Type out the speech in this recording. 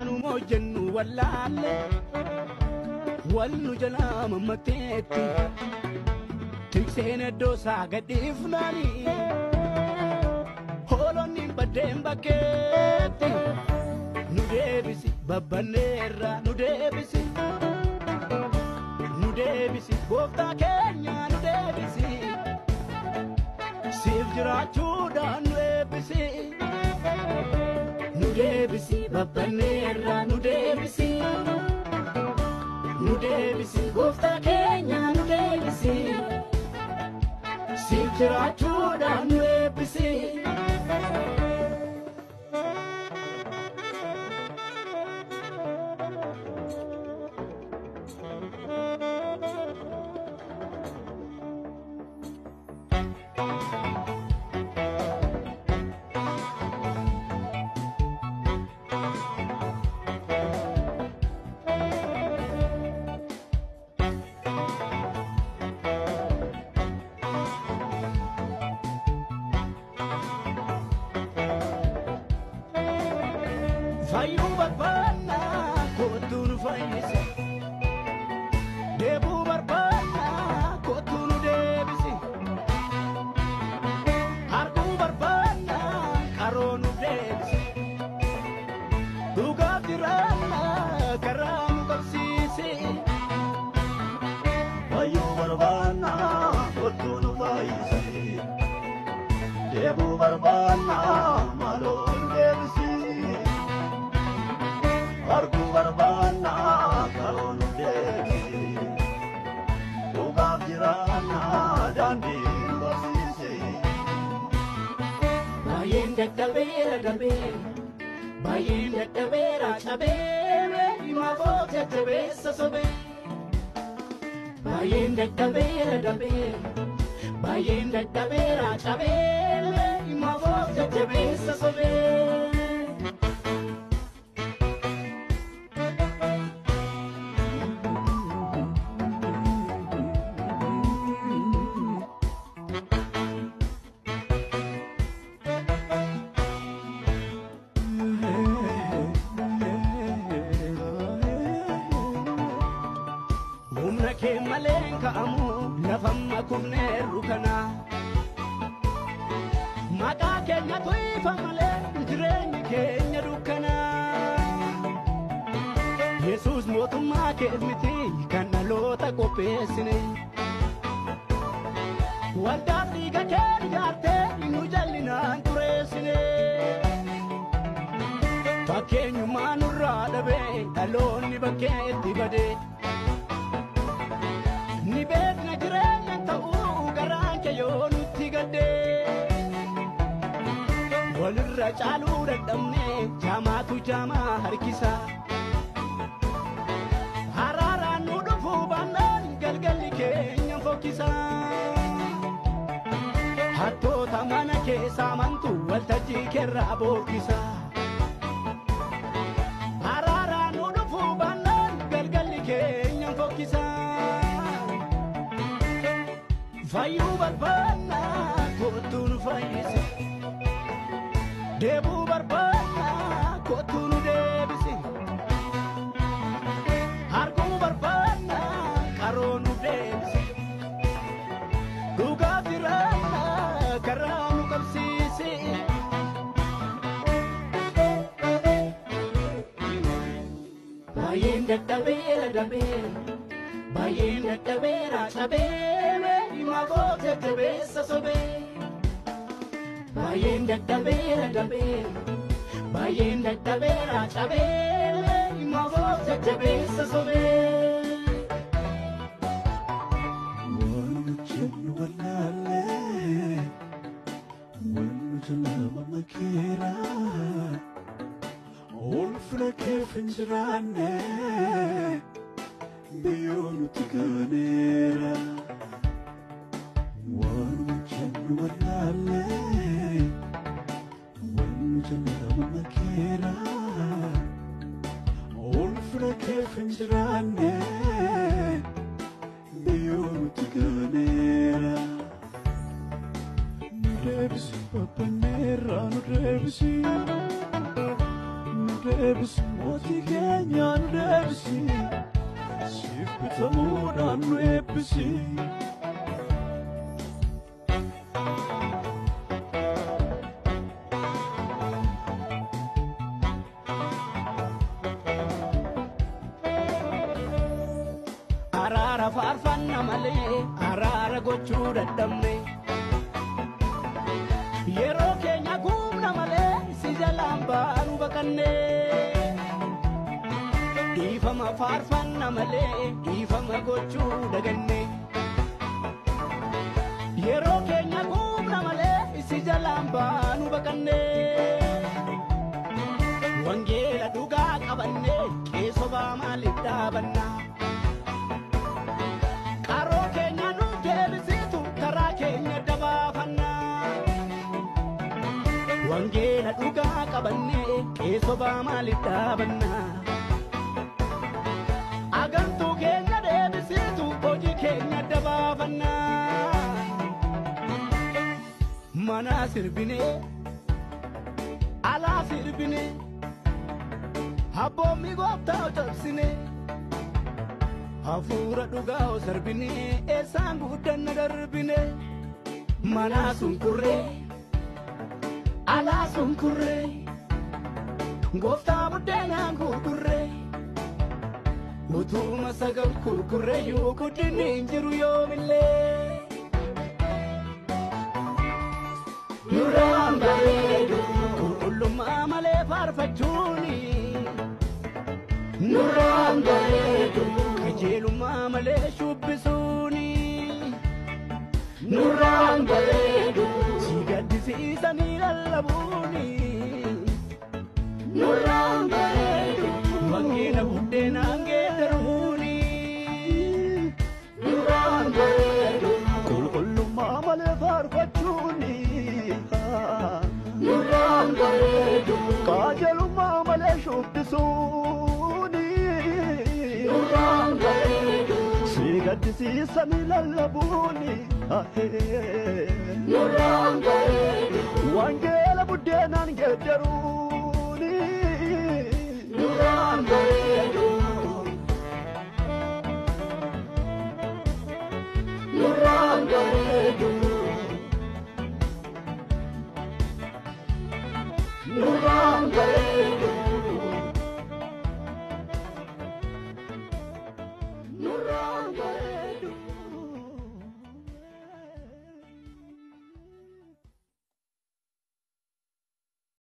موجن ولا علي والو جلام متيتي تكسين الدوسا قد إفناني هولوني بدين بكيتي ندبسي بابانيرا ندبسي بوفتا كينيا ندبسي سيف جراچو دان ندبسي Nudebisi babanera nudebisi gofta Kenya nudebisi Sijra chuda nudebisi Fayu barbana kotun fayise Debu barbana kotun debisi Argu barbana karonu debisi Duga tirana karamu kapsisi Fayu barbana kotun fayise Debu barbana malon debisi Argu barbana karonu debisi Uga jirana dandi basisi Bayin dekavera chabe Ima voce tebe sasobe Bayin dekavera chabe Ima voce tebe sasobe Ke malenka amu nafamma kunne rukana Maka kenya toifa malen jireni kenya rukana Jesus motuma ke miti kana lota kopesine Wanda diga ke yarte inu jallina turesine Bakenyu manurra dabe aloni baketti bade Ni bet na jirenya ta'u garanke yonu tigade Walirra chalu dadamne jamatu jama harkisa Harara nudufu banan galgali kenya fokisa Hatto tamana ke samantu waltaji kerra bokisa Harara nudufu banan galgali kenya fokisa Fayu barbana kotun fayise Debu barbana kotun debisi Argu barbana karonu debisi Duga tirana karamu kapsisi Bayin dekavera chabe Ima voce tebe sasobe Bayin dekavera chabe Ima voce tebe sasobe Walucin walale Walujala makira Olfna kefinjrane Biyonu tiganera Walucin walale Walujala makira Olfna kefinjrane Biyonu tiganera Nudebisi babanera nudebisi deebisi mootii keenya nu deebisi siif bitamuudhaan nu eebbisi. Araara faarfanna malee araara gochuu dadhabne yeroo keenya guubna malee si jalaan baanu baqanne dhiifama faarfanna malee dhiifama gochuu daganne yeroo keenya guubna malee si jalaan baanu baqanne wangeela dhugaa qabanne qeesobaa maaliif dhaabanna wangeela dhugaa qabanne qeesobaa maaliif dhaabanna agantuu keenya deebisitu hojii keenya dabaafanna manaa sirbine alaa sirbine habboommi gooftaa cabsine hafuura dhugaa sarbine eessaan guddanna darbine manaa sunkurree alaa sunkurree gooftaa buddeenaan gurgurree utuma sagal gurgurree yoo guddinni hin jiru yoomillee nurraan bareedu qulqullummaa malee faarfachuuni nurraan bareedu qajeelummaa malee shubbisuuni nurraan bareedu gaddisiisanii lallabuuni nurraan bareedu wangeela buddeenaan geeddaruuni nurraan bareedu qulqullummaa malee faarfachuuni nurraan bareedu qajeelummaa malee shubbisuuni nurraan bareedu si gaddisiisanii lallabuuni nurraan bareedu wangeela buddeenaan geeddaruuni nurraan bareedu nurraan bareedu nurraan